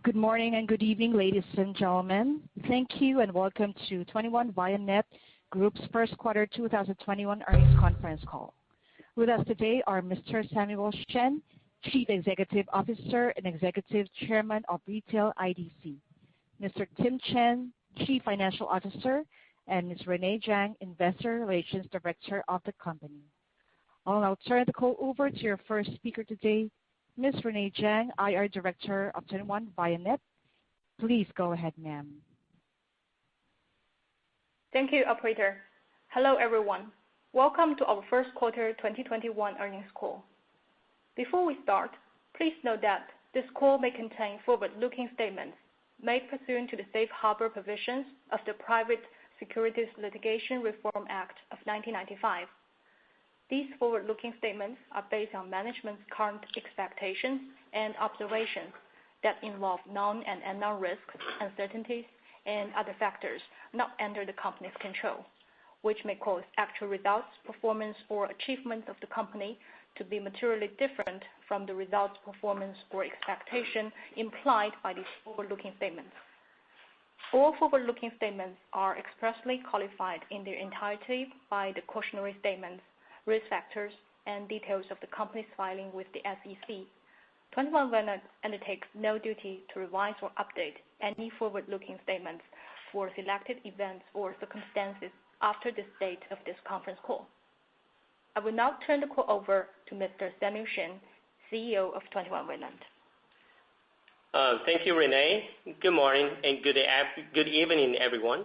Good morning and good evening, ladies and gentlemen. Thank you and welcome to 21Vianet Group's first quarter 2021 earnings conference call. With us today are Mr. Samuel Shen, Chief Executive Officer and Executive Chairman of Retail IDC, Mr. Tim Chen, Chief Financial Officer, and Ms. Renee Jiang, Investor Relations Director of the company. I'll now turn the call over to your first speaker today, Ms. Renee Jiang, IR Director of 21Vianet. Please go ahead, ma'am. Thank you, operator. Hello, everyone. Welcome to our first quarter 2021 earnings call. Before we start, please note that this call may contain forward-looking statements made pursuant to the safe harbor provisions of the Private Securities Litigation Reform Act of 1995. These forward-looking statements are based on management's current expectations and observations that involve known and unknown risks, uncertainties, and other factors not under the company's control, which may cause actual results, performance, or achievements of the company to be materially different from the results, performance, or expectation implied by these forward-looking statements. All forward-looking statements are expressly qualified in their entirety by the cautionary statements, risk factors, and details of the company's filing with the SEC. 21Vianet undertakes no duty to revise or update any forward-looking statements for selected events or circumstances after this date of this conference call. I will now turn the call over to Mr. Samuel Shen, CEO of 21Vianet. Thank you, Renee. Good morning and good evening, everyone.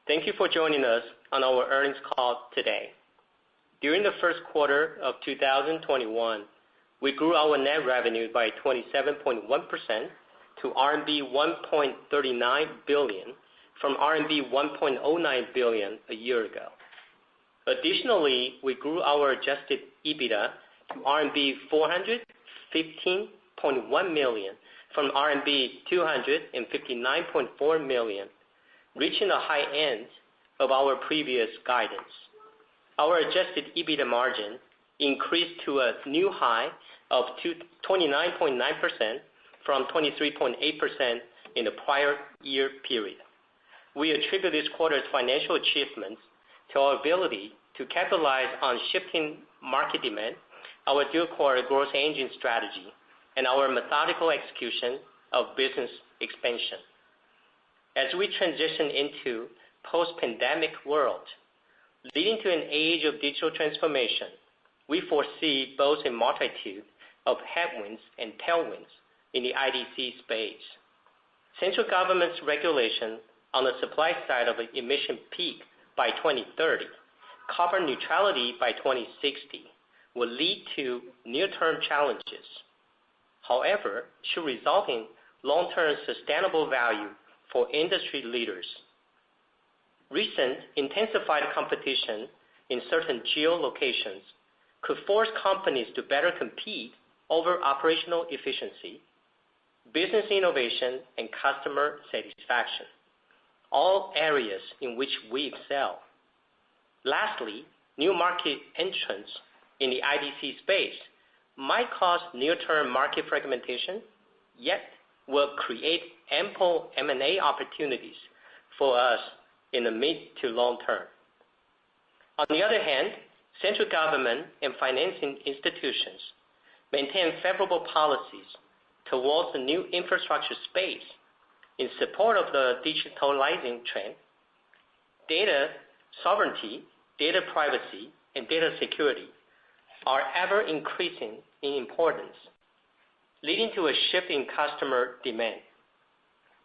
Thank you for joining us on our earnings call today. During the first quarter of 2021, we grew our net revenue by 27.1% to RMB 1.39 billion from RMB 1.09 billion a year ago. Additionally, we grew our adjusted Ebitda to RMB 415.1 million from RMB 259.4 million, reaching the high end of our previous guidance. Our adjusted Ebitda margin increased to a new high of 29.9% from 23.8% in the prior year period. We attribute this quarter's financial achievements to our ability to capitalize on shifting market demand, our dual-core growth engine strategy, and our methodical execution of business expansion. As we transition into post-pandemic world, leading to an age of digital transformation, we foresee both a multitude of headwinds and tailwinds in the IDC space. Central government's regulation on the supply side of an emission peak by 2030, carbon neutrality by 2060 will lead to near-term challenges. However, should result in long-term sustainable value for industry leaders. Recent intensified competition in certain geo-locations could force companies to better compete over operational efficiency, business innovation, and customer satisfaction, all areas in which we excel. Lastly, new market entrants in the IDC space might cause near-term market fragmentation, yet will create ample M&A opportunities for us in the mid to long term. On the other hand, central government and financing institutions maintain favorable policies towards the new infrastructure space in support of the digitalizing trend. Data sovereignty, data privacy, and data security are ever increasing in importance, leading to a shift in customer demand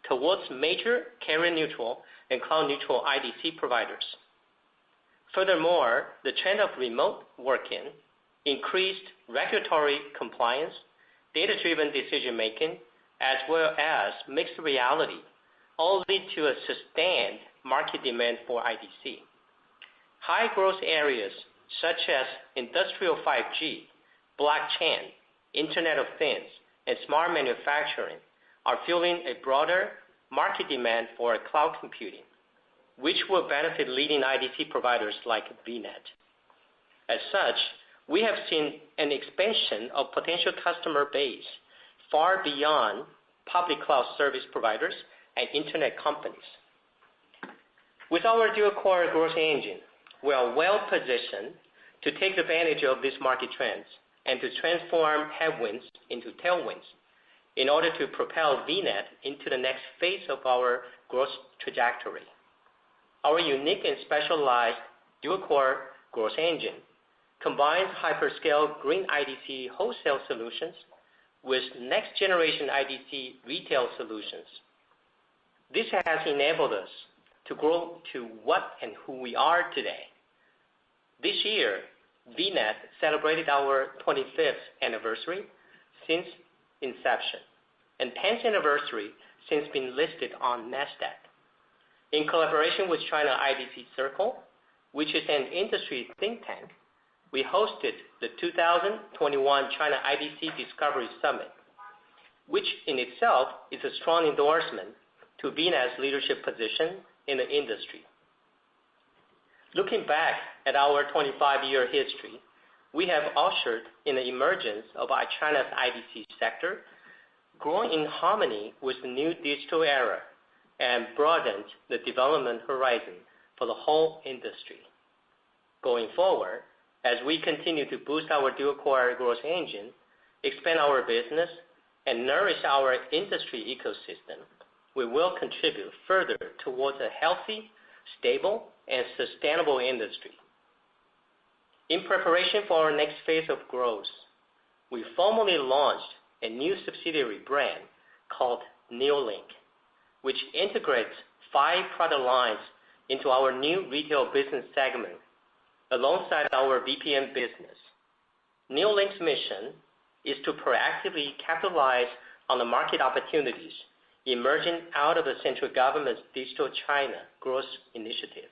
towards major carrier-neutral and cloud-neutral IDC providers. Furthermore, the trend of remote working, increased regulatory compliance, data-driven decision-making, as well as mixed reality, all lead to a sustained market demand for IDC. High growth areas such as industrial 5G, blockchain, Internet of Things, and smart manufacturing are fueling a broader market demand for cloud computing, which will benefit leading IDC providers like VNET. As such, we have seen an expansion of potential customer base far beyond public cloud service providers, and internet companies. With our dual-core growth engine, we are well-positioned to take advantage of these market trends and to transform headwinds into tailwinds in order to propel VNET into the next phase of our growth trajectory. Our unique and specialized dual-core growth engine combines hyperscale green IDC wholesale solutions with next-generation IDC retail solutions. This has enabled us to grow to what and who we are today. This year, VNET celebrated our 25th anniversary since inception and 10th anniversary since being listed on NASDAQ. In collaboration with China IDC Circle, which is an industry think tank, we hosted the 2021 China IDC Discovery Summit, which in itself is a strong endorsement to VNET's leadership position in the industry. Looking back at our 25-year history, we have ushered in the emergence of our China's IDC sector, growing in harmony with the new digital era, and broadened the development horizon for the whole industry. Going forward, as we continue to boost our dual-core growth engine, expand our business, and nourish our industry ecosystem, we will contribute further towards a healthy, stable, and sustainable industry. In preparation for our next phase of growth, we formally launched a new subsidiary brand called Neolink, which integrates 5 product lines into our new retail business segment alongside our VPN business. Neolink's mission is to proactively capitalize on the market opportunities emerging out of the central government's Digital China Growth Initiative,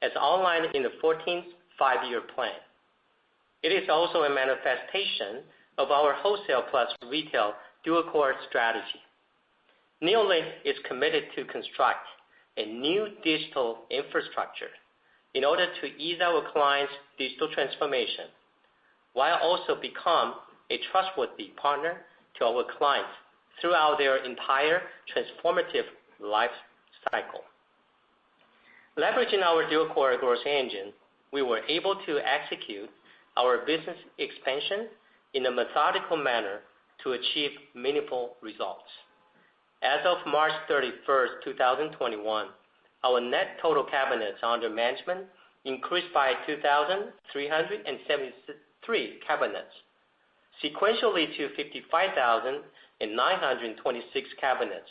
as outlined in the 14th Five-Year Plan. It is also a manifestation of our wholesale plus retail dual-core strategy. Neolink is committed to construct a new digital infrastructure in order to ease our clients' digital transformation, while also become a trustworthy partner to our clients throughout their entire transformative life cycle. Leveraging our dual-core growth engine, we were able to execute our business expansion in a methodical manner to achieve meaningful results. As of March 31st, 2021, our net total cabinets under management increased by 2,373 cabinets, sequentially to 55,926 cabinets,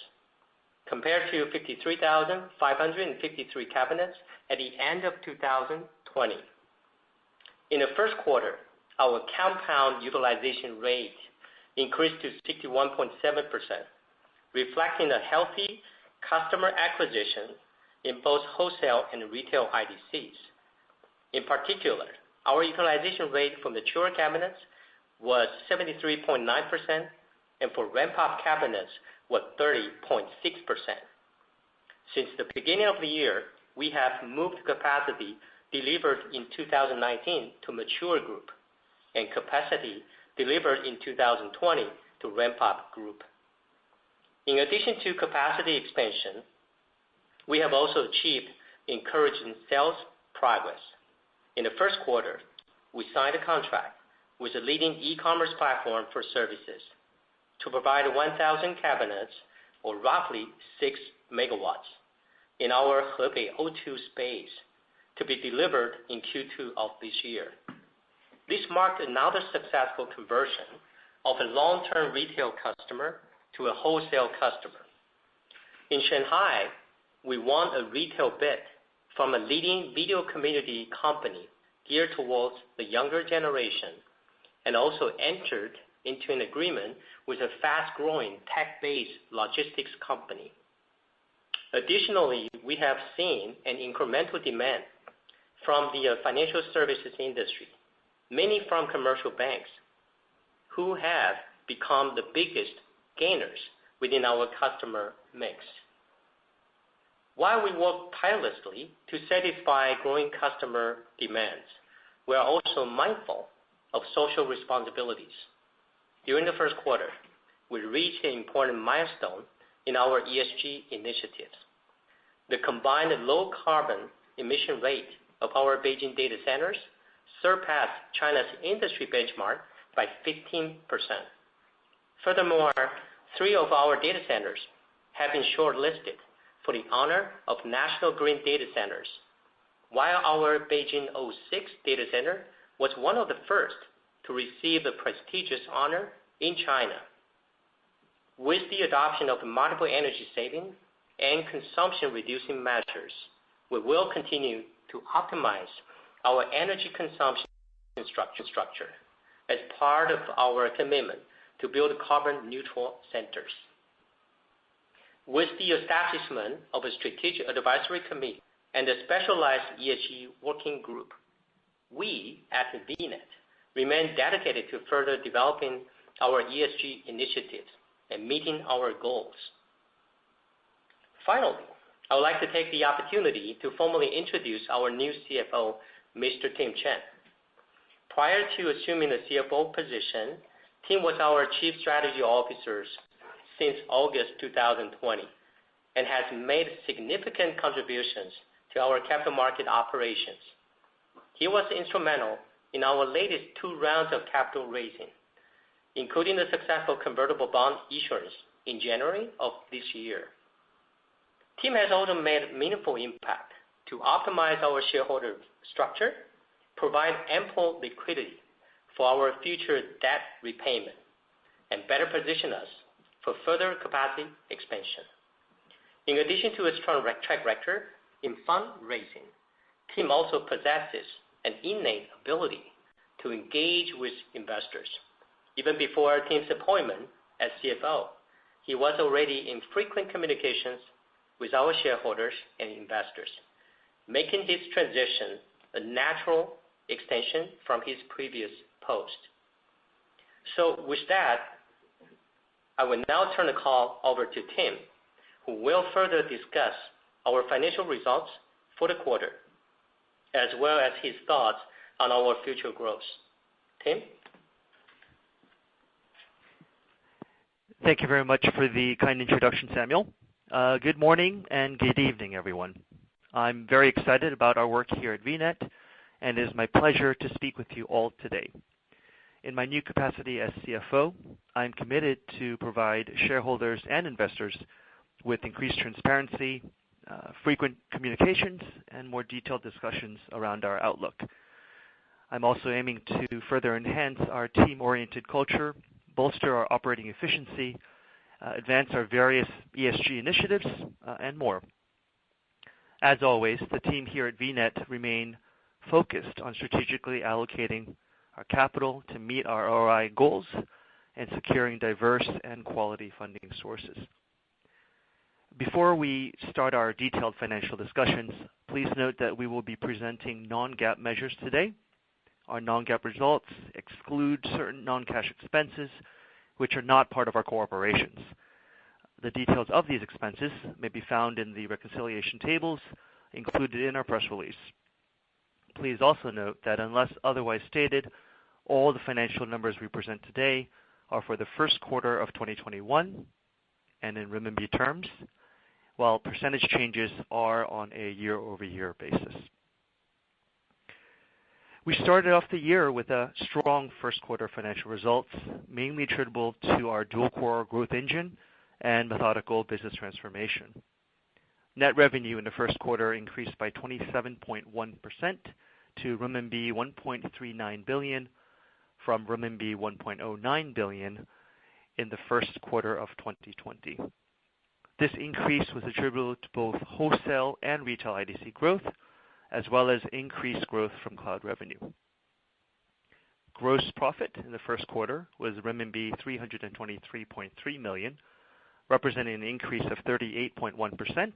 compared to 53,553 cabinets at the end of 2020. In the first quarter, our compound utilization rate increased to 61.7%, reflecting a healthy customer acquisition in both wholesale and retail IDCs. In particular, our utilization rate for mature cabinets was 73.9%, and for ramp-up cabinets was 30.6%. Since the beginning of the year, we have moved capacity delivered in 2019 to mature group, and capacity delivered in 2020 to ramp-up group. In addition to capacity expansion, we have also achieved encouraging sales progress. In the first quarter, we signed a contract with a leading e-commerce platform for services to provide 1,000 cabinets, or roughly 6 megawatts, in our Hebei O2 space to be delivered in Q2 of this year. This marked another successful conversion of a long-term retail customer to a wholesale customer. In Shanghai, we won a retail bid from a leading video community company geared towards the younger generation, and also entered into an agreement with a fast-growing tech-based logistics company. Additionally, we have seen an incremental demand from the financial services industry, mainly from commercial banks, who have become the biggest gainers within our customer mix. While we work tirelessly to satisfy growing customer demands, we are also mindful of social responsibilities. During the first quarter, we reached an important milestone in our ESG initiatives. The combined low carbon emission rate of our Beijing data centers surpassed China's industry benchmark by 15%. Furthermore, 3 of our data centers have been shortlisted for the honor of National Green Data Centers, while our Beijing 06 data center was one of the first to receive the prestigious honor in China. With the adoption of multiple energy saving and consumption reducing measures, we will continue to optimize our energy consumption structure as part of our commitment to build carbon neutral centers. With the establishment of a strategic advisory committee and a specialized ESG working group, we at VNET remain dedicated to further developing our ESG initiatives and meeting our goals. Finally, I would like to take the opportunity to formally introduce our new CFO, Mr. Tim Chen. Prior to assuming the CFO position, Tim was our Chief Strategy Officer since August 2020 and has made significant contributions to our capital market operations. He was instrumental in our latest 2 rounds of capital raising, including the successful convertible bond issuance in January of this year. Tim has also made a meaningful impact to optimize our shareholder structure, provide ample liquidity for our future debt repayment, and better position us for further capacity expansion. In addition to a strong track record in fundraising, Tim also possesses an innate ability to engage with investors. Even before Tim's appointment as CFO, he was already in frequent communications with our shareholders and investors, making his transition a natural extension from his previous post. So with that, I will now turn the call over to Tim, who will further discuss our financial results for the quarter, as well as his thoughts on our future growth. Tim? Thank you very much for the kind introduction, Samuel. Good morning and good evening, everyone. I'm very excited about our work here at VNET, and it is my pleasure to speak with you all today. In my new capacity as CFO, I'm committed to provide shareholders and investors with increased transparency, frequent communications, and more detailed discussions around our outlook. I'm also aiming to further enhance our team-oriented culture, bolster our operating efficiency, advance our various ESG initiatives, and more. As always, the team here at VNET remain focused on strategically allocating our capital to meet our ROI goals and securing diverse and quality funding sources. Before we start our detailed financial discussions, please note that we will be presenting non-GAAP measures today. Our non-GAAP results exclude certain non-cash expenses which are not part of our core operations. The details of these expenses may be found in the reconciliation tables included in our press release. Please also note that unless otherwise stated, all the financial numbers we present today are for the first quarter of 2021 and in renminbi terms, while percentage changes are on a year-over-year basis. We started off the year with a strong first quarter financial results, mainly attributable to our dual-core growth engine and methodical business transformation. Net revenue in the first quarter increased by 27.1% to renminbi 1.39 billion from renminbi 1.09 billion in the first quarter of 2020. This increase was attributable to both wholesale and retail IDC growth, as well as increased growth from cloud revenue. Gross profit in the first quarter was renminbi 323.3 million, representing an increase of 38.1%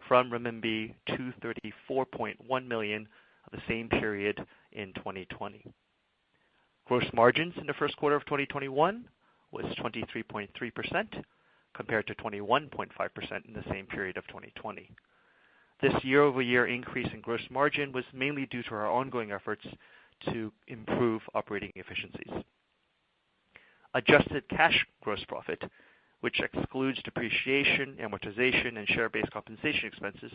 from renminbi 234.1 million of the same period in 2020. Gross margins in the first quarter of 2021 was 23.3% compared to 21.5% in the same period of 2020. This year-over-year increase in gross margin was mainly due to our ongoing efforts to improve operating efficiencies. Adjusted cash gross profit, which excludes depreciation, amortization, and share-based compensation expenses,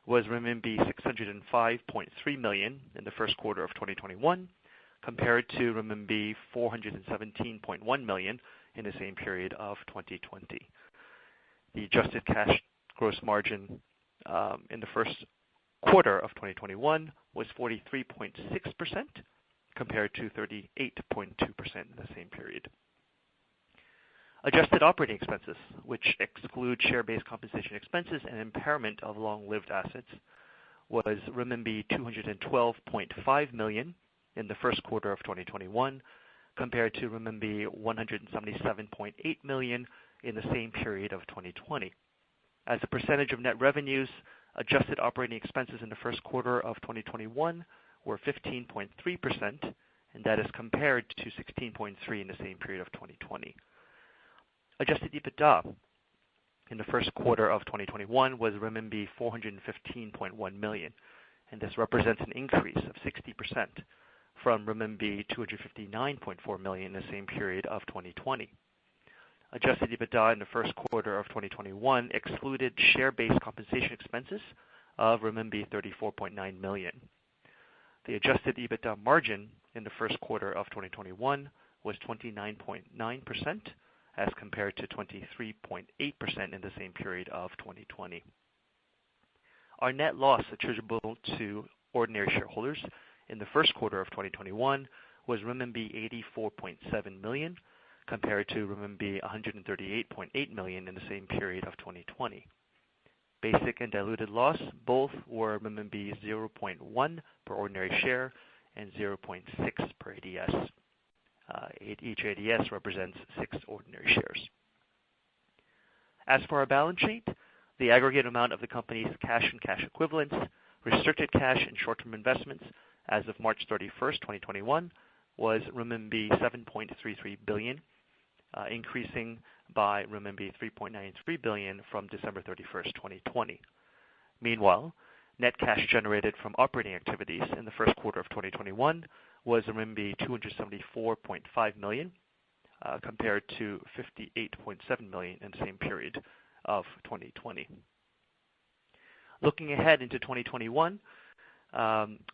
was renminbi 605.3 million in the first quarter of 2021, compared to renminbi 417.1 million in the same period of 2020. The adjusted cash gross margin in the first quarter of 2021 was 43.6%, compared to 38.2% in the same period. Adjusted operating expenses, which exclude share-based compensation expenses and impairment of long-lived assets, was renminbi 212.5 million in the first quarter of 2021, compared to renminbi 177.8 million in the same period of 2020. As a percentage of net revenues, adjusted operating expenses in the first quarter of 2021 were 15.3%, and that is compared to 16.3% in the same period of 2020. Adjusted Ebitda in the first quarter of 2021 was renminbi 415.1 million, and this represents an increase of 60% from renminbi 259.4 million in the same period of 2020. Adjusted Ebitda in the first quarter of 2021 excluded share-based compensation expenses of renminbi 34.9 million. The adjusted Ebitda margin in the first quarter of 2021 was 29.9%, as compared to 23.8% in the same period of 2020. Our net loss attributable to ordinary shareholders in the first quarter of 2021 was renminbi 84.7 million, compared to renminbi 138.8 million in the same period of 2020. Basic and diluted loss both were renminbi 0.1 per ordinary share and 0.6 per ADS. Each ADS represents 6 ordinary shares. As for our balance sheet, the aggregate amount of the company's cash and cash equivalents, restricted cash and short-term investments as of March 31st, 2021 was renminbi 7.33 billion, increasing by renminbi 3.93 billion from December 31st, 2020. Meanwhile, net cash generated from operating activities in the first quarter of 2021 was renminbi 274.5 million, compared to 58.7 million in the same period of 2020. Looking ahead into 2021,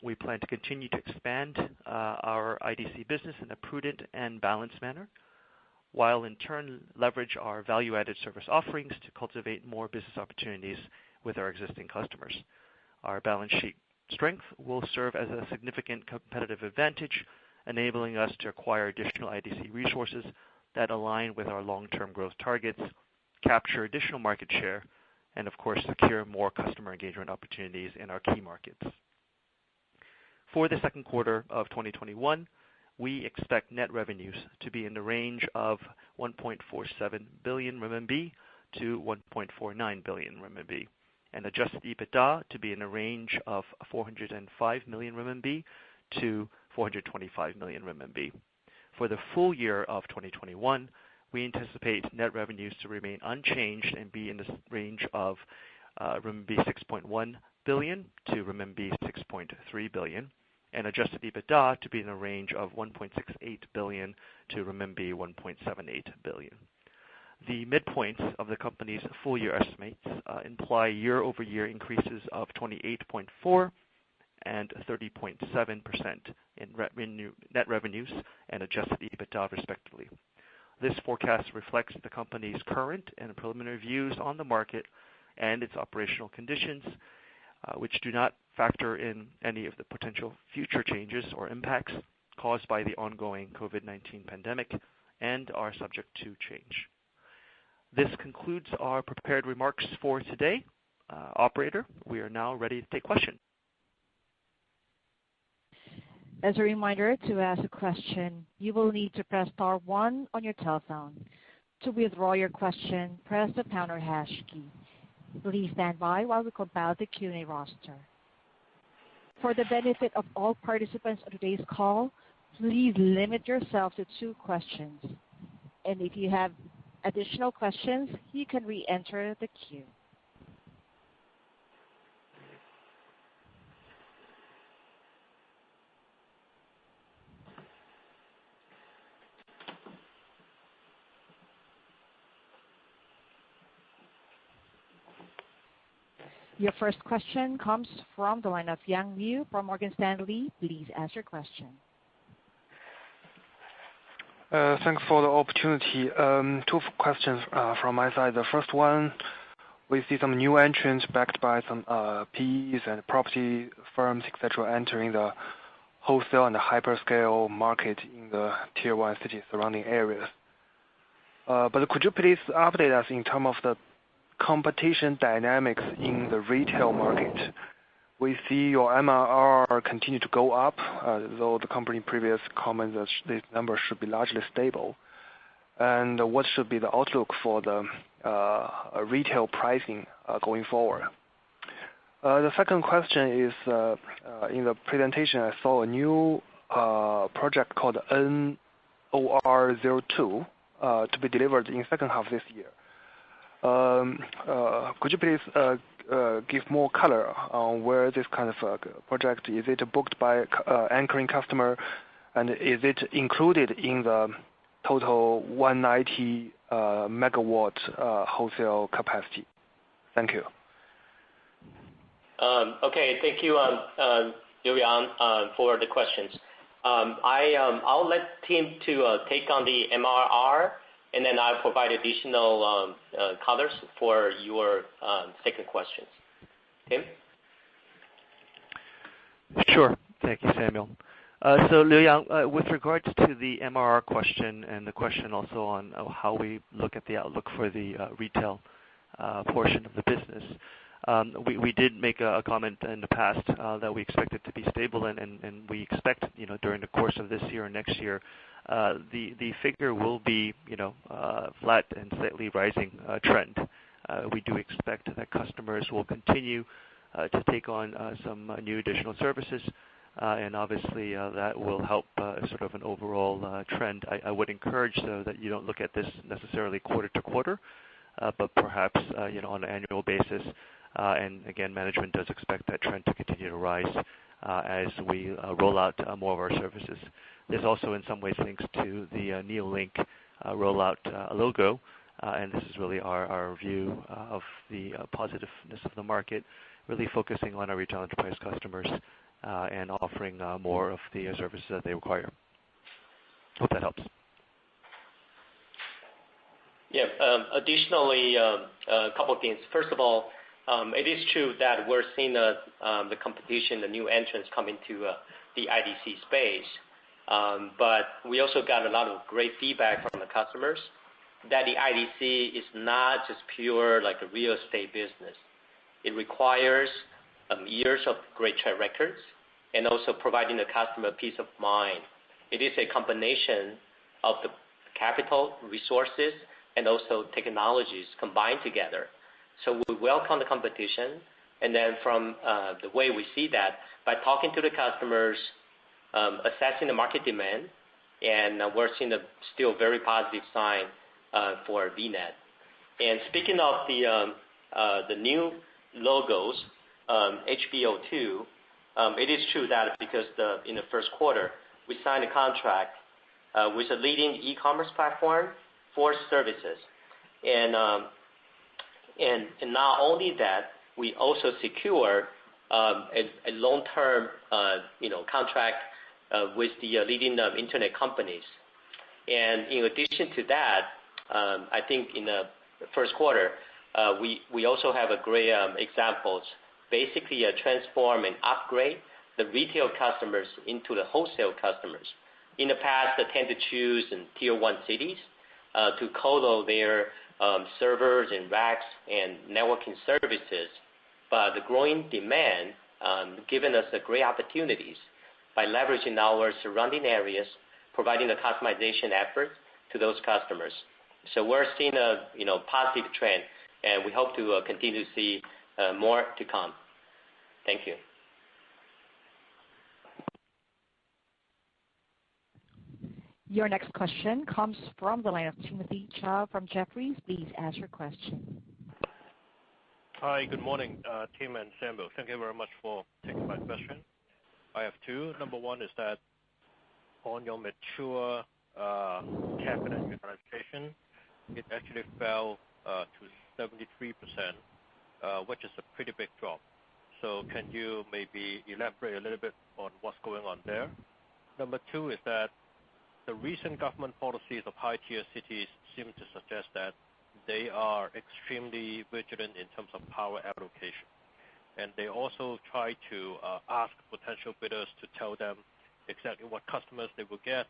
we plan to continue to expand our IDC business in a prudent and balanced manner, while in turn leverage our value-added service offerings to cultivate more business opportunities with our existing customers. Our balance sheet strength will serve as a significant competitive advantage, enabling us to acquire additional IDC resources that align with our long-term growth targets, capture additional market share, and of course, secure more customer engagement opportunities in our key markets. For the second quarter of 2021, we expect net revenues to be in the range of 1.47 billion RMB to 1.49 billion RMB, and adjusted Ebitda to be in a range of 405 million RMB to 425 million RMB. For the full year of 2021, we anticipate net revenues to remain unchanged and be in the range of renminbi 6.1 billion to renminbi 6.3 billion, and adjusted Ebitda to be in a range of 1.68 billion to renminbi 1.78 billion. The midpoints of the company's full year estimates imply year-over-year increases of 28.4% and 30.7% in net revenues and adjusted Ebitda respectively. This forecast reflects the company's current and preliminary views on the market and its operational conditions, which do not factor in any of the potential future changes or impacts caused by the ongoing COVID-19 pandemic and are subject to change. This concludes our prepared remarks for today. Operator, we are now ready to take questions. As a reminder, to ask a question, you will need to press star 1 on your telephone. To withdraw your question, press the pound or hash key. Please stand by while we compile the Q&A roster. For the benefit of all participants on today's call, please limit yourself to 2 questions. And if you have additional questions, you can re-enter the queue. Your first question comes from the line of Yang Liu from Morgan Stanley. Please ask your question. Thanks for the opportunity. Two questions from my side. The first one, we see some new entrants backed by some PEs and property firms, etc., entering the wholesale and the hyperscale market in the tier 1 city surrounding areas. But could you please update us in terms of the competition dynamics in the retail market? We see your MRR continue to go up, though the company previous comments that this number should be largely stable. And what should be the outlook for the retail pricing going forward? The second question is, in the presentation, I saw a new project called NOR02 to be delivered in second half this year. Could you please give more color on where this kind of project, is it booked by anchoring customer, and is it included in the total 190 megawatt wholesale capacity? Thank you. Okay, thank you, Liu Yang, for the questions. I'll let Tim to take on the MRR, and then I'll provide additional colors for your second questions. Tim? Sure. Thank you, Samuel. So Liu Yang, with regards to the MRR question and the question also on how we look at the outlook for the retail portion of the business, we did make a comment in the past that we expect it to be stable, and we expect, during the course of this year and next year, the figure will be, flat and slightly rising trend. We do expect that customers will continue to take on some new additional services, and obviously that will help sort of an overall trend. I would encourage, though, that you don't look at this necessarily quarter to quarter, but perhaps on an annual basis. And again, management does expect that trend to continue to rise as we roll out more of our services. This also in some ways links to the Neolink rollout logo, and this is really our view of the positiveness of the market, really focusing on our retail enterprise customers and offering more of the services that they require. Hope that helps. Yeah. Additionally, a couple of things. First of all, it is true that we're seeing the competition, the new entrants come into the IDC space. But we also got a lot of great feedback from the customers that the IDC is not just pure like a real estate business. It requires years of great track records and also providing the customer peace of mind. It is a combination of the capital, resources, and also technologies combined together. So we welcome the competition, and then from the way we see that, by talking to the customers, assessing the market demand, and we're seeing a still very positive sign for VNET. And speaking of the new logos, HBO2, it is true that because in the first quarter, we signed a contract with a leading e-commerce platform for services. And not only that, we also secure a long-term contract with the leading internet companies. And in addition to that, I think in the first quarter, we also have a great examples, basically transform and upgrade the retail customers into the wholesale customers. In the past, they tend to choose in tier 1 cities to colo their servers and racks and networking services. But the growing demand given us a great opportunities by leveraging our surrounding areas, providing the customization efforts to those customers. So we're seeing a positive trend, and we hope to continue to see more to come. Thank you. Your next question comes from the line of Timothy Chow from Jefferies. Please ask your question. Hi, good morning, Tim and Samuel. Thank you very much for taking my question. I have two. Number one is that on your mature cabinet utilization, it actually fell to 73% which is a pretty big drop. So can you maybe elaborate a little bit on what's going on there? Number two is that the recent government policies of high-tier cities seem to suggest that they are extremely vigilant in terms of power allocation. And they also try to ask potential bidders to tell them exactly what customers they will get,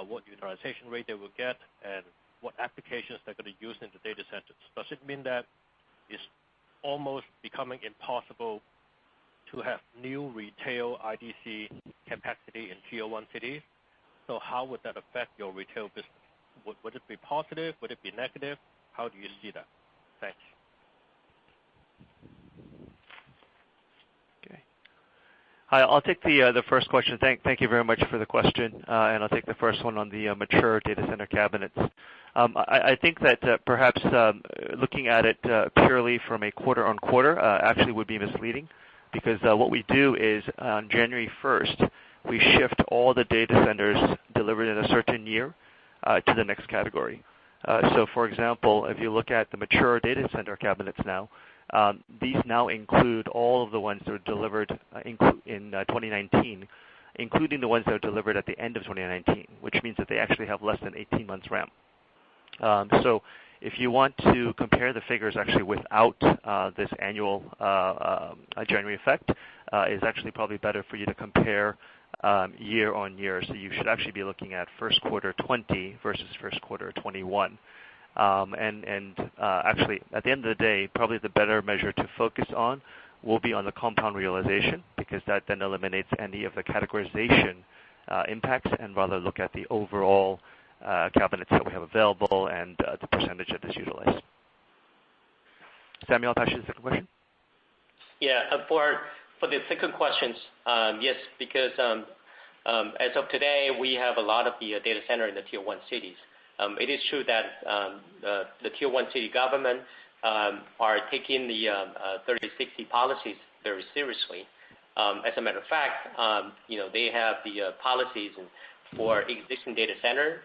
what utilization rate they will get, and what applications they're going to use in the data centers. Does it mean that it's almost becoming impossible to have new retail IDC capacity in Tier 1 cities? So how would that affect your retail business? Would it be positive? Would it be negative? How do you see that? Thanks. Okay. Hi, I'll take the first question. Thank you very much for the question, and I'll take the first one on the mature data center cabinets. I think that perhaps looking at it purely from a quarter-on-quarter actually would be misleading, because what we do is on January 1st, we shift all the data centers delivered in a certain year to the next category. So for example, if you look at the mature data center cabinets now, these now include all of the ones that were delivered in 2019, including the ones that were delivered at the end of 2019, which means that they actually have less than 18 months RAM. So if you want to compare the figures actually without this annual January effect, is actually probably better for you to compare year on year. So you should actually be looking at first quarter 20 versus first quarter 21. Actually, at the end of the day, probably the better measure to focus on will be on the compound realization, because that then eliminates any of the categorization impacts, and rather look at the overall cabinets that we have available and the percentage that is utilized. Samuel, I'll pass you the second question. Yeah, for the second question, yes, because as of today, we have a lot of the data center in the Tier 1 cities. It is true that the Tier 1 city government are taking the 3060 policies very seriously. As a matter of fact, they have the policies for existing data center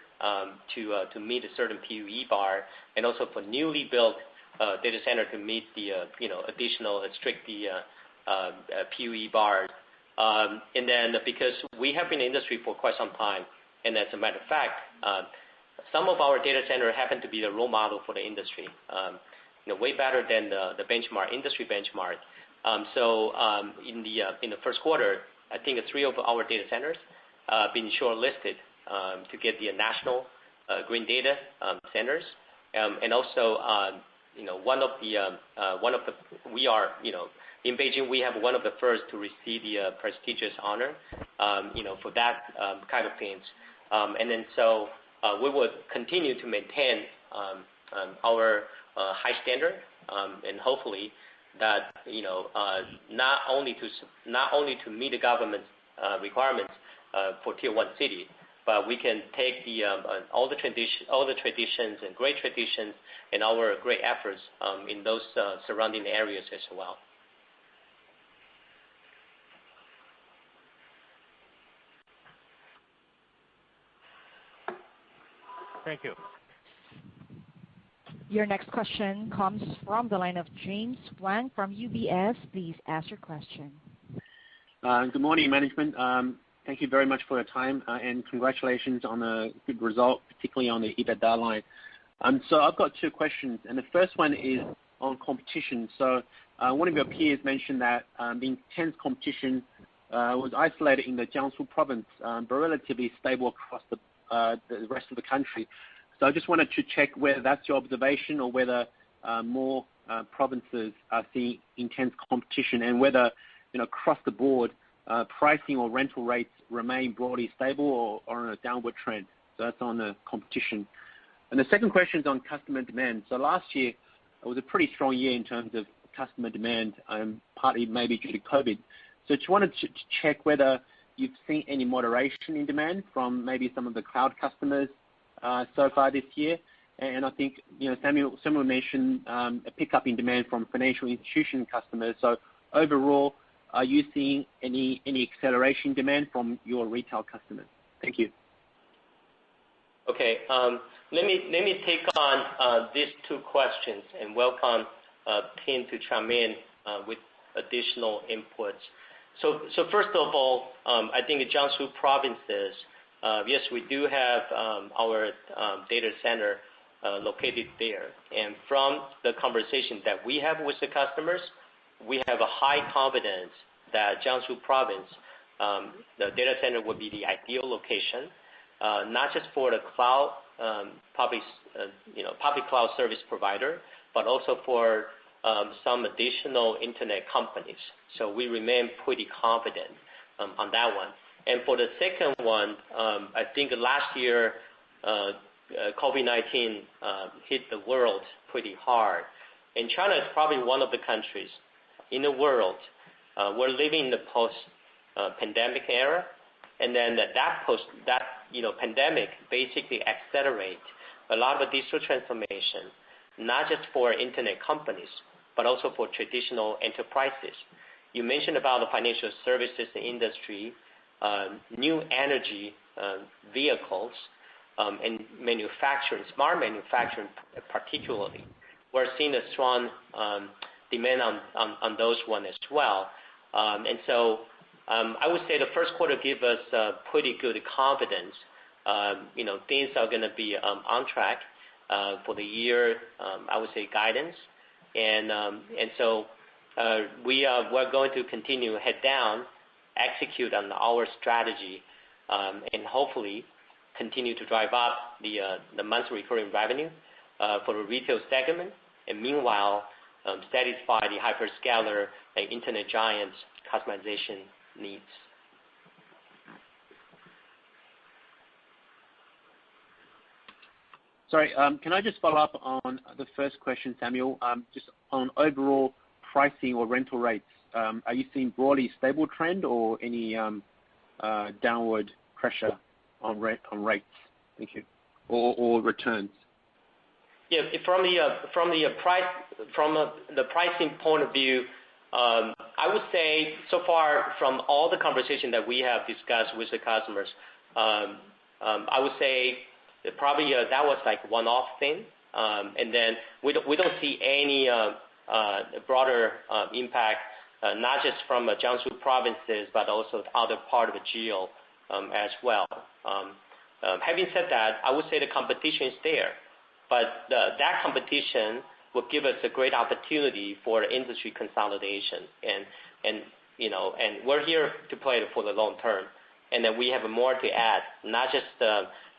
to meet a certain PUE bar, and also for newly built data center to meet the additional strict PUE bars. And then because we have been in the industry for quite some time, and as a matter of fact, some of our data center happen to be the role model for the industry, way better than the benchmark, industry benchmark. So in the first quarter, I think 3 of our data centers been shortlisted to get the national green data centers, and also we are in Beijing, we have one of the first to receive the prestigious honor for that kind of things, and then so we would continue to maintain our high standard, and hopefully that not only to meet the government's requirements for Tier 1 city, but we can take all the traditions and great traditions and our great efforts in those surrounding areas as well. Thank you. Your next question comes from the line of James Wang from UBS. Please ask your question. Good morning, management. Thank you very much for your time, and congratulations on a good result, particularly on the Ebitda line. So I've got 2 questions, and the first one is on competition. So one of your peers mentioned that the intense competition was isolated in the Jiangsu province, but relatively stable across the rest of the country. So I just wanted to check whether that's your observation, or whether more provinces are seeing intense competition, and whether across the board pricing or rental rates remain broadly stable or on a downward trend. So that's on the competition. And the second question is on customer demand. So last year it was a pretty strong year in terms of customer demand, partly maybe due to COVID. So just wanted to check whether you've seen any moderation in demand from maybe some of the cloud customers so far this year. And I think Samuel mentioned a pickup in demand from financial institution customers. So overall, are you seeing any acceleration demand from your retail customers? Thank you. Okay, let me take on these 2 questions, and welcome Tim to chime in with additional inputs. So first of all, I think in Jiangsu provinces, yes, we do have our data center located there. And from the conversation that we have with the customers, we have a high confidence that Jiangsu province, the data center would be the ideal location, not just for the cloud public cloud service provider, but also for some additional internet companies. So we remain pretty confident on that one. And for the second one, I think last year COVID-19 hit the world pretty hard. And China is probably one of the countries in the world we're living in the post-pandemic era, and then that pandemic basically accelerate a lot of digital transformation, not just for internet companies, but also for traditional enterprises. You mentioned about the financial services industry, new energy vehicles, and manufacturing, smart manufacturing particularly. We're seeing a strong demand on those one as well. And so I would say the first quarter gave us pretty good confidence. Things are going to be on track for the year, I would say, guidance. And so we're going to continue head down, execute on our strategy, and hopefully continue to drive up the monthly recurring revenue for the retail segment, and meanwhile satisfy the hyperscaler and internet giants customization needs. Sorry, can I just follow up on the first question, Samuel? Just on overall pricing or rental rates, are you seeing broadly stable trend or any downward pressure on rates? Thank you. Or returns? Yeah, from the pricing point of view, I would say so far from all the conversation that we have discussed with the customers, I would say that probably that was like one-off thing, and then we don't see any broader impact, not just from Jiangsu provinces, but also other part of the geo as well. Having said that, I would say the competition is there, but that competition will give us a great opportunity for industry consolidation, and we're here to play it for the long term, and then we have more to add. Not just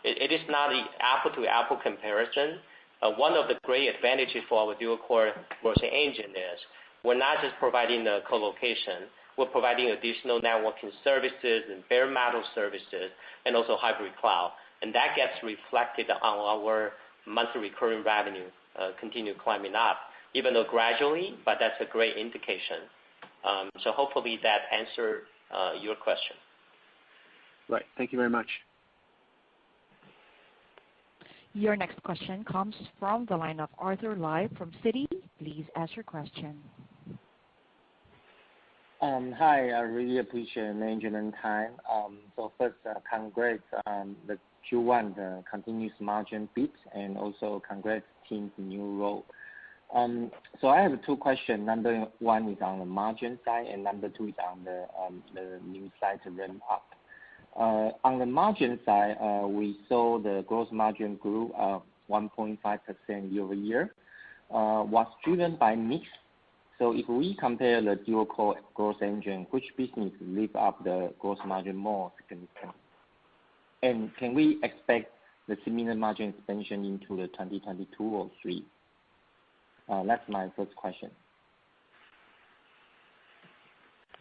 it is not the apple-to-apple comparison. One of the great advantages for our dual-core growth engine is we're not just providing the co-location, we're providing additional networking services and bare metal services, and also hybrid cloud, and that gets reflected on our monthly recurring revenue continue climbing up, even though gradually, but that's a great indication. So hopefully that answered your question. Right. Thank you very much. Your next question comes from the line of Arthur Lai from Citi. Please ask your question. Hi, I really appreciate management time. So first, congrats on the Q1, the continuous margin beat, and also congrats team's new role. So I have two questions. Number one is on the margin side, and number two is on the new site ramp up. On the margin side, we saw the gross margin grew 1.5% year-over-year. Was driven by mix. So if we compare the dual core growth engine, which business lift up the gross margin more significantly? And can we expect the similar margin expansion into the 2022 or 3? That's my first question.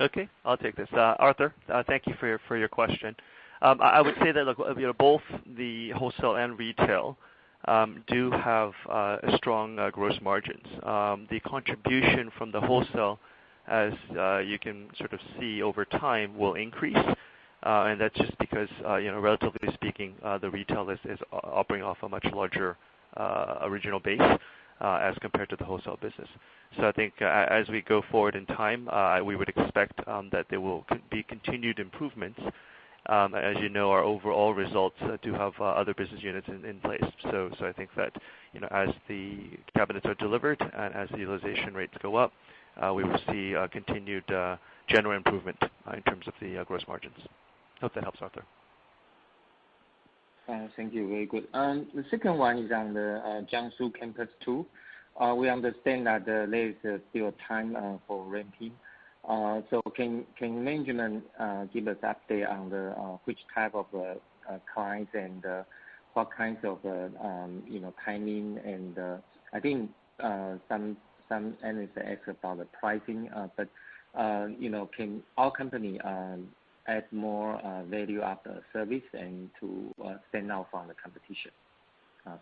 Okay, I'll take this. Arthur, thank you for your question. I would say that both the wholesale and retail do have strong gross margins. The contribution from the wholesale, as you can sort of see over time, will increase, and that's just because relatively speaking, the retail is operating off a much larger original base as compared to the wholesale business. So I think as we go forward in time, we would expect that there will be continued improvements As you know, our overall results do have other business units in place. So I think that as the cabinets are delivered and as the utilization rates go up, we will see continued general improvement in terms of the gross margins. Hope that helps, Arthur. Thank you. Very good. The second one is on the Jiangsu Campus 2. We understand that there is still time for ramping. So can management give us update on which type of clients and what kinds of timing? And I think some analysts ask about the pricing, but can our company add more value after service and to stand out from the competition?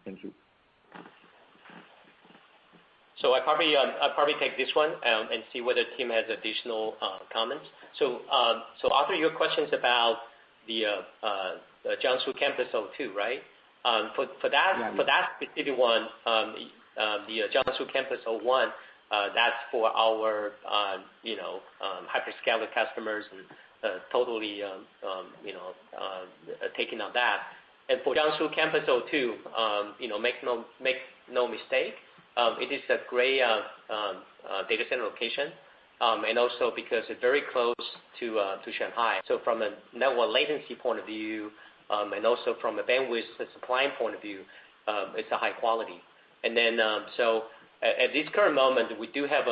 Thank you. So I'll probably take this one and see whether Tim has additional comments. So Arthur, your question is about the Jiangsu Campus 02, right? For that specific one, the Jiangsu Campus 01, that's for our hyperscaler customers and totally taking on that. And for Jiangsu Campus 02, make no mistake. It is a great data center location, and also because it's very close to Shanghai. So from a network latency point of view, and also from a bandwidth supply point of view, it's a high quality. And then so at this current moment, we do have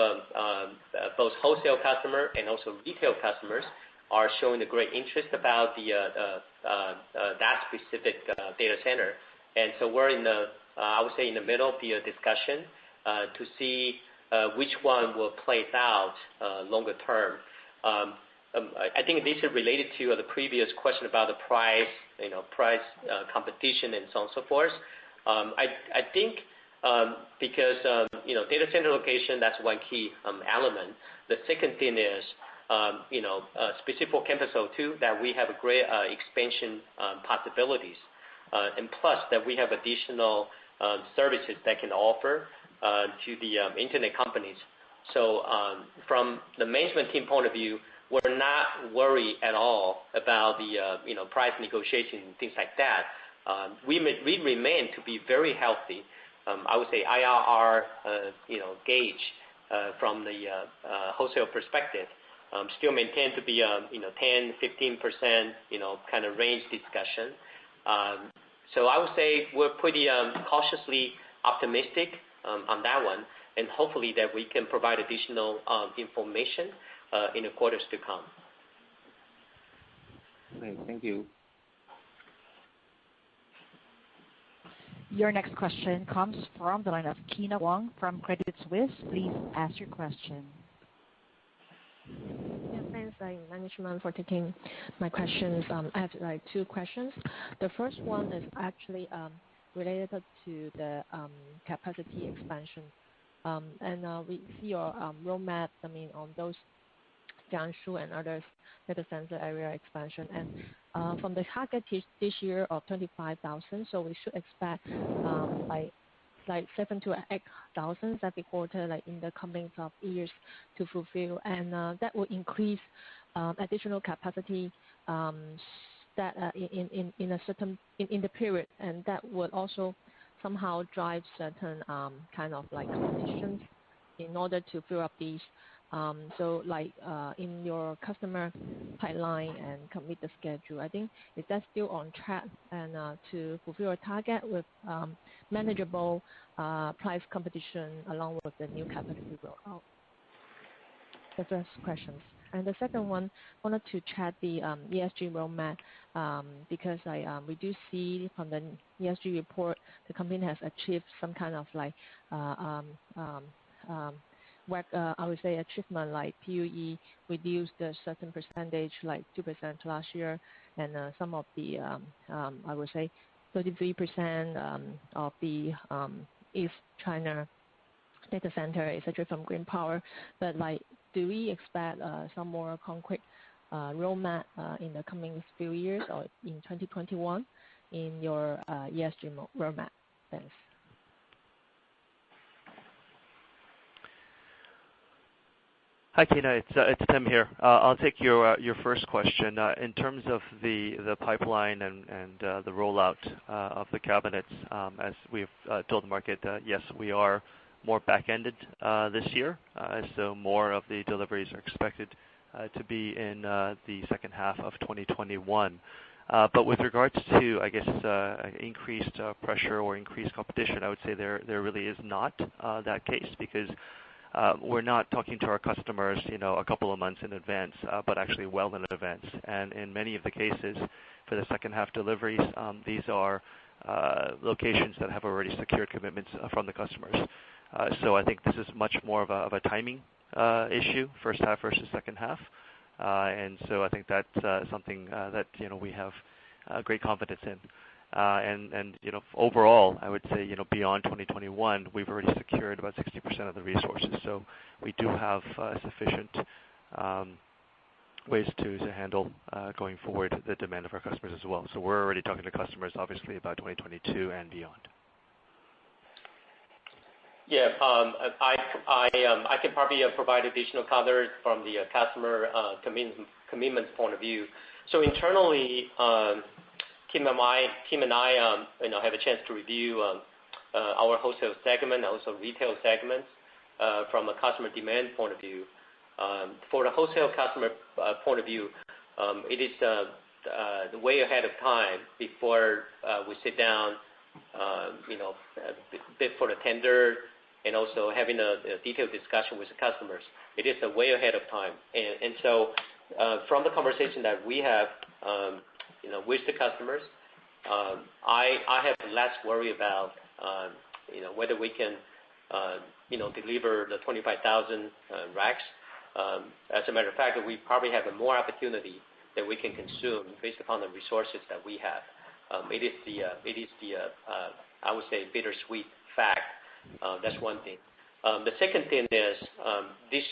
both wholesale customer and also retail customers are showing a great interest about that specific data center. And so we're in I would say in the middle of the discussion to see which one will play out longer term. I think this is related to the previous question about the price, competition and so on and so forth. I think because data center location, that's one key element. The second thing is specific for Campus 02 that we have a great expansion possibilities, and plus that we have additional services that can offer to the internet companies. So from the management team point of view, we're not worried at all about the price negotiation and things like that. We remain to be very healthy. I would say IRR gauge from the wholesale perspective still maintain to be 10-15% kind of range discussion. So I would say we're pretty cautiously optimistic on that one, and hopefully that we can provide additional information in the quarters to come. Okay, thank you. Your next question comes from the line of Kina Wong from Credit Suisse. Please ask your question. Yeah, thanks, management, for taking my questions. I have two questions. The first one is actually related to the capacity expansion. And we see your roadmap, on those Jiangsu and others data center area expansion. And from the target this year of 25,000, so we should expect like 7,000 to 8,000 every quarter, in the coming years to fulfill, and that will increase additional capacity that in a certain in the period, and that would also somehow drive certain kind of competitions in order to fill up these. So in your customer pipeline and commit the schedule, I think is that still on track and to fulfill a target with manageable price competition along with the new capacity rollout? The first question. And the second one, wanted to chat the ESG roadmap because we do see from the ESG report the company has achieved some kind of I would say achievement like PUE reduced a certain percentage, like 2% last year, and some of the I would say 33% of the East China data center is actually from green power. But do we expect some more concrete roadmap in the coming few years or in 2021 in your ESG roadmap? Thanks. Hi, Tina. It's Tim here. I'll take your first question. In terms of the pipeline and the rollout of the cabinets, as we've told the market, yes, we are more back-ended this year. So more of the deliveries are expected to be in the second half of 2021. But with regards to, I guess, increased pressure or increased competition, I would say there really is not that case, because we're not talking to our customers, a couple of months in advance, but actually well in advance. And in many of the cases, for the second half deliveries, these are locations that have already secured commitments from the customers. So I think this is much more of a timing issue, first half versus second half. And so I think that's something that we have great confidence in. And overall, I would say beyond 2021, we've already secured about 60% of the resources. So we do have sufficient ways to handle going forward the demand of our customers as well. So we're already talking to customers, obviously, about 2022 and beyond. Yeah, I can probably provide additional color from the customer commitment point of view. So internally, Kim and I have a chance to review our wholesale segment, also retail segments from a customer demand point of view. For the wholesale customer point of view, it is way ahead of time before we sit down, bid for the tender, and also having a detailed discussion with the customers. It is way ahead of time. And so from the conversation that we have with the customers, I have less worry about whether we can deliver the 25,000 racks. As a matter of fact, we probably have more opportunity that we can consume based upon the resources that we have. It is the I would say bittersweet fact. That's one thing. The second thing is this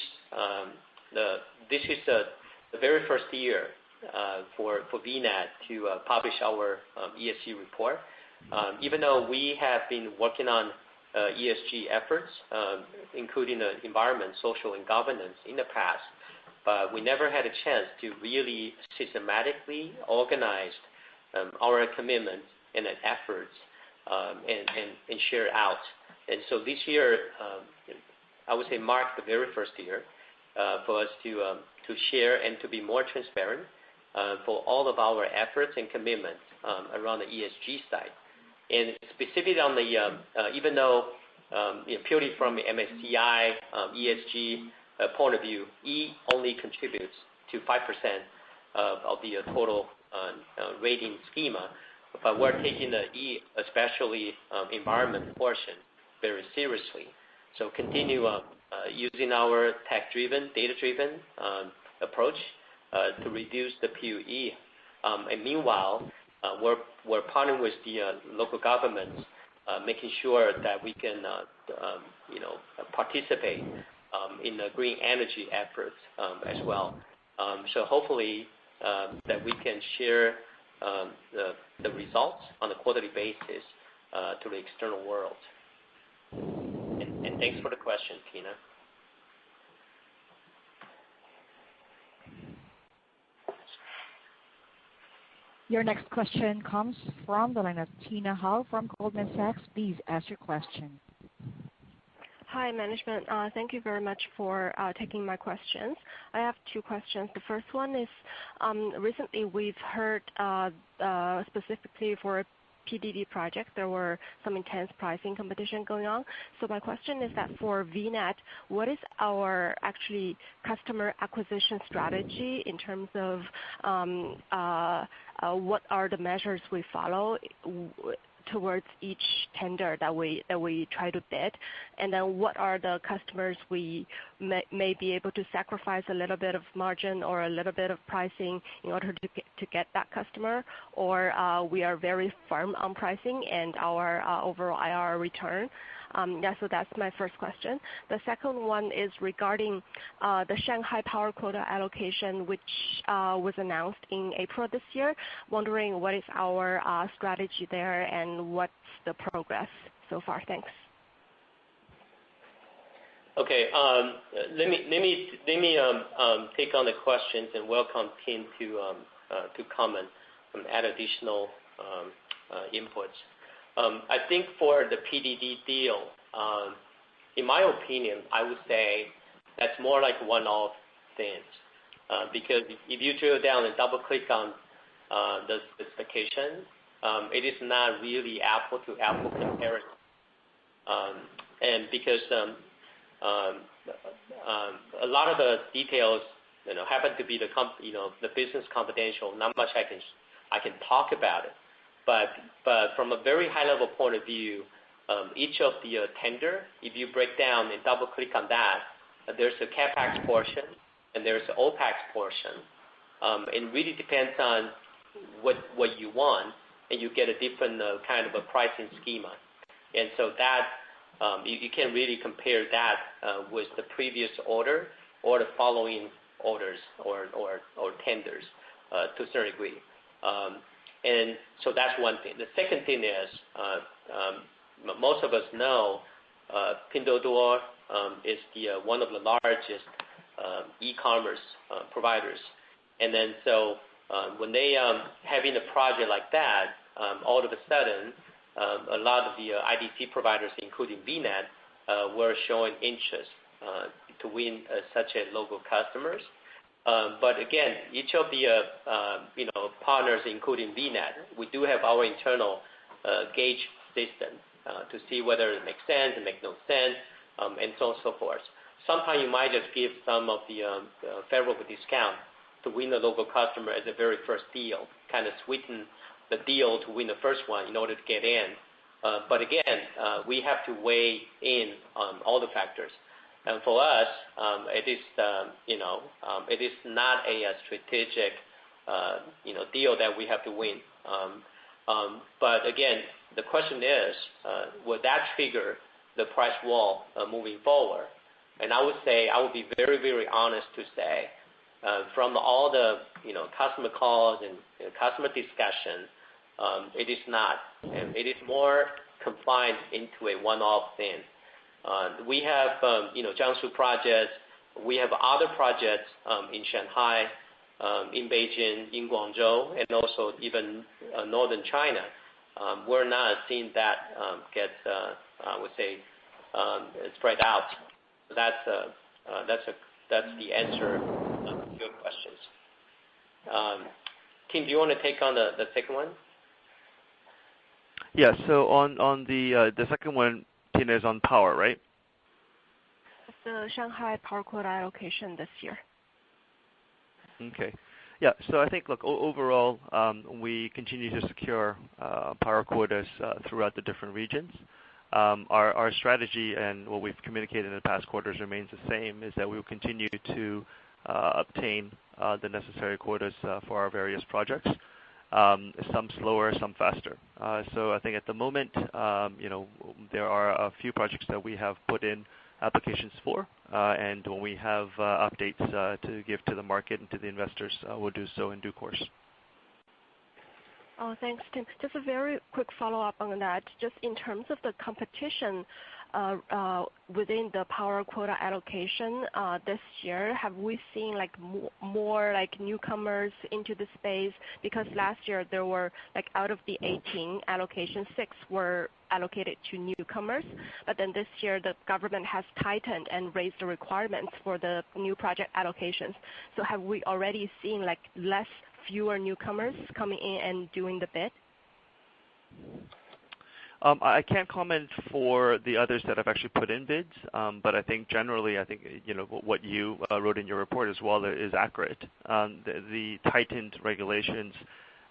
is the very first year for VNET to publish our ESG report. Even though we have been working on ESG efforts, including the environment, social, and governance in the past, but we never had a chance to really systematically organize our commitments and efforts and share out. And so this year, I would say, marked the very first year for us to share and to be more transparent for all of our efforts and commitments around the ESG side. And specifically on the, even though purely from the MSCI ESG point of view, E only contributes to 5% of the total rating schema, but we're taking the E, especially environment portion, very seriously. So continue using our tech-driven, data-driven approach to reduce the PUE. And meanwhile, we're partnering with the local governments, making sure that we can participate in the green energy efforts as well. So hopefully that we can share the results on a quarterly basis to the external world. And thanks for the question, Tina. Your next question comes from the line of Tina Hou from Goldman Sachs. Please ask your question. Hi, management. Thank you very much for taking my questions. I have two questions. The first one is, recently we've heard specifically for PDD project, there were some intense pricing competition going on. So my question is that for VNET, what is our actually customer acquisition strategy in terms of what are the measures we follow towards each tender that we try to bid, and then what are the customers we may be able to sacrifice a little bit of margin or a little bit of pricing in order to get that customer, or we are very firm on pricing and our overall IR return. So that's my first question. The second one is regarding the Shanghai power quota allocation, which was announced in April this year. Wondering what is our strategy there and what's the progress so far? Thanks. Okay. Let me take on the questions and welcome Tim to comment and add additional inputs. I think for the PDD deal, in my opinion, I would say that's more like one-off things. Because if you drill down and double-click on the specification, it is not really apple-to-apple comparison. And because a lot of the details, happen to be the business confidential. Not much I can talk about it. But from a very high-level point of view, each of the tender, if you break down and double-click on that, there's a CapEx portion and there's an OpEx portion. It really depends on what you want, and you get a different kind of a pricing schema. And so that you can really compare that with the previous order or the following orders or tenders to a certain degree. And so that's one thing. The second thing is, most of us know Pinduoduo is one of the largest e-commerce providers. And then so when they having a project like that, all of a sudden, a lot of the IDC providers, including VNET, were showing interest to win such a local customers. But again, each of the partners, including VNET, we do have our internal gauge system to see whether it makes sense, it makes no sense, and so on and so forth. Sometimes you might just give some of the favorable discount to win the local customer as a very first deal, kind of sweeten the deal to win the first one in order to get in. But again, we have to weigh in on all the factors. And for us, it is it is not a strategic deal that we have to win. But again, the question is, will that trigger the price wall moving forward? And I would say, I would be very, very honest to say, from all the customer calls and customer discussion, it is not. It is more confined into a one-off thing. We have Jiangsu projects. We have other projects in Shanghai, in Beijing, in Guangzhou, and also even northern China. We're not seeing that get, I would say, spread out. That's the answer to your questions. Tim, do you want to take on the second one? Yeah. So on the second one, Tina, is on power, right? The Shanghai power quota allocation this year. Okay. Yeah. So I think, look, overall, we continue to secure power quotas throughout the different regions. Our strategy and what we've communicated in the past quarters remains the same, is that we will continue to obtain the necessary quotas for our various projects, some slower, some faster. So I think at the moment, there are a few projects that we have put in applications for, and when we have updates to give to the market and to the investors, we'll do so in due course. Oh, thanks, Tim. Just a very quick follow-up on that. Just in terms of the competition within the power quota allocation this year, have we seen more newcomers into the space? Because last year there were out of the 18 allocations, 6 were allocated to newcomers. But then this year the government has tightened and raised the requirements for the new project allocations. So have we already seen fewer newcomers coming in and doing the bid? I can't comment for the others that have actually put in bids, but I think generally, what you wrote in your report as well is accurate. The tightened regulations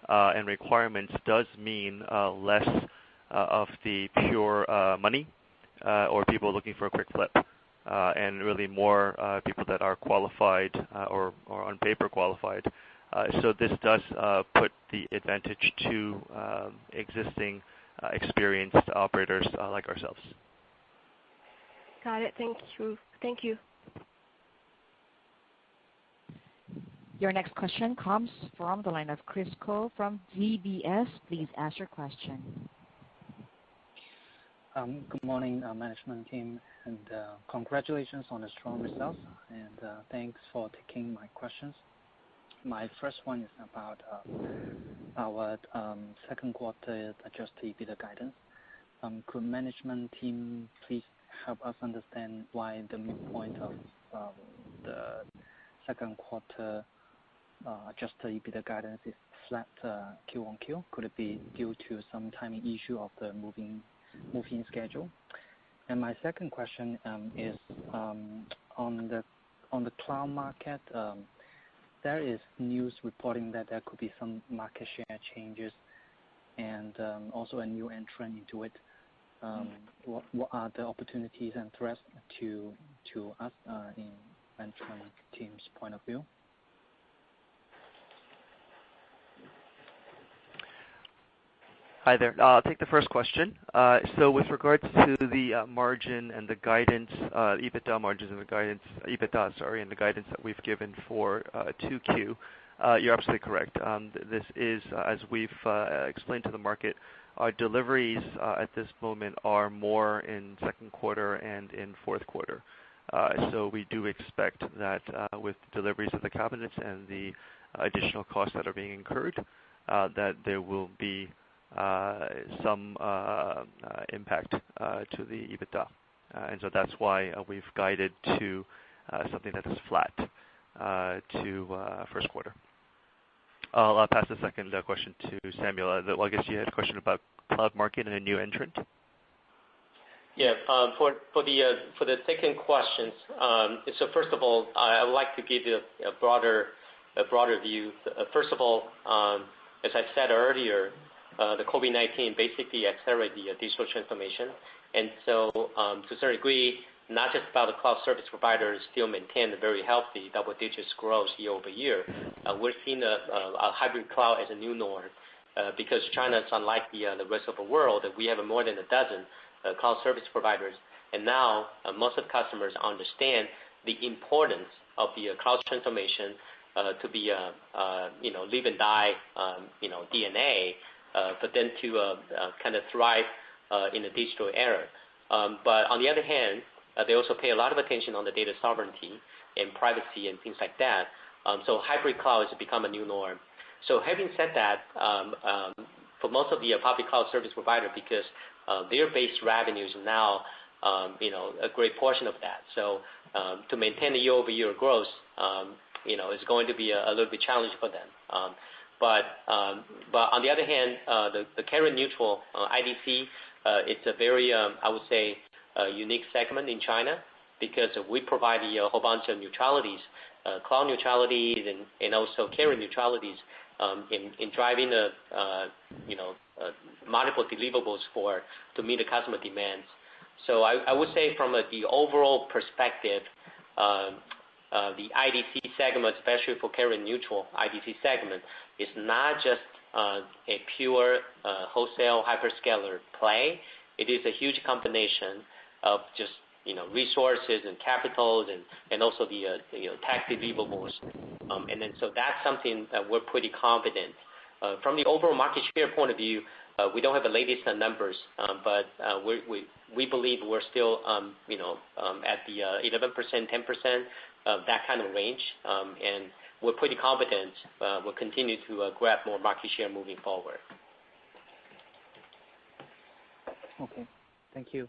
and requirements does mean less of the pure money or people looking for a quick flip, and really more people that are qualified or on paper qualified. So this does put the advantage to existing experienced operators like ourselves. Got it. Thank you. Thank you. Your next question comes from the line of Chris Ko from DBS. Please ask your question. Good morning, management team Congratulations on the strong results, and thanks for taking my questions. My first one is about our second quarter adjusted EBITDA guidance. Could management team please help us understand why the midpoint of the second quarter adjusted EBITDA guidance is flat Q-on-Q? Could it be due to some timing issue of the moving schedule? And my second question is on the cloud market. There is news reporting that there could be some market share changes and also a new entrant into it. What are the opportunities and threats to us in management team's point of view? Hi there. I'll take the first question. So with regards to the margin and the guidance, EBITDA margins and the guidance, and the guidance that we've given for 2Q, you're absolutely correct. This is, as we've explained to the market, our deliveries at this moment are more in second quarter and in fourth quarter. So we do expect that with deliveries of the cabinets and the additional costs that are being incurred, that there will be some impact to the EBITDA. And so that's why we've guided to something that is flat to first quarter. I'll pass the second question to Samuel. Well, I guess you had a question about cloud market and a new entrant. Yeah. For the second question, so first of all, I would like to give you a broader view. First of all, as I said earlier, the COVID-19 basically accelerated the digital transformation, and so to a certain degree, not just about the cloud service providers still maintain a very healthy double-digit growth year-over-year. We're seeing a hybrid cloud as a new norm because China is unlike the rest of the world. We have more than a dozen cloud service providers, and now most of the customers understand the importance of the cloud transformation to be live and die DNA, but then to kind of thrive in the digital era. But on the other hand, they also pay a lot of attention on the data sovereignty and privacy and things like that. So hybrid cloud has become a new norm. So having said that, for most of the public cloud service provider, because their base revenues now, a great portion of that. So to maintain the year-over-year growth, is going to be a little bit challenging for them. But on the other hand, the carrier neutral IDC, it's a very, I would say, unique segment in China because we provide a whole bunch of neutralities, cloud neutralities, and also carrier neutralities in driving multiple deliverables to meet the customer demands. So I would say from the overall perspective, the IDC segment, especially for carrier neutral IDC segment, is not just a pure wholesale hyperscaler play. It is a huge combination of just resources and capitals and also the tax deliverables. And then so that's something that we're pretty confident. From the overall market share point of view, we don't have the latest numbers, but we believe we're still at the 11%, 10%, that kind of range, and we're pretty confident we'll continue to grab more market share moving forward. Okay, thank you.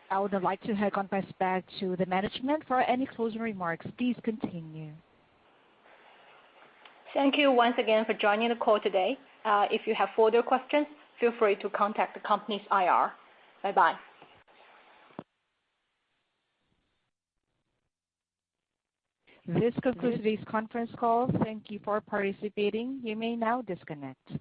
I would like to hand conference back to the management for any closing remarks. Please continue. Thank you once again for joining the call today. If you have further questions, feel free to contact the company's IR. Bye-bye. This concludes today's conference call. Thank you for participating. You may now disconnect.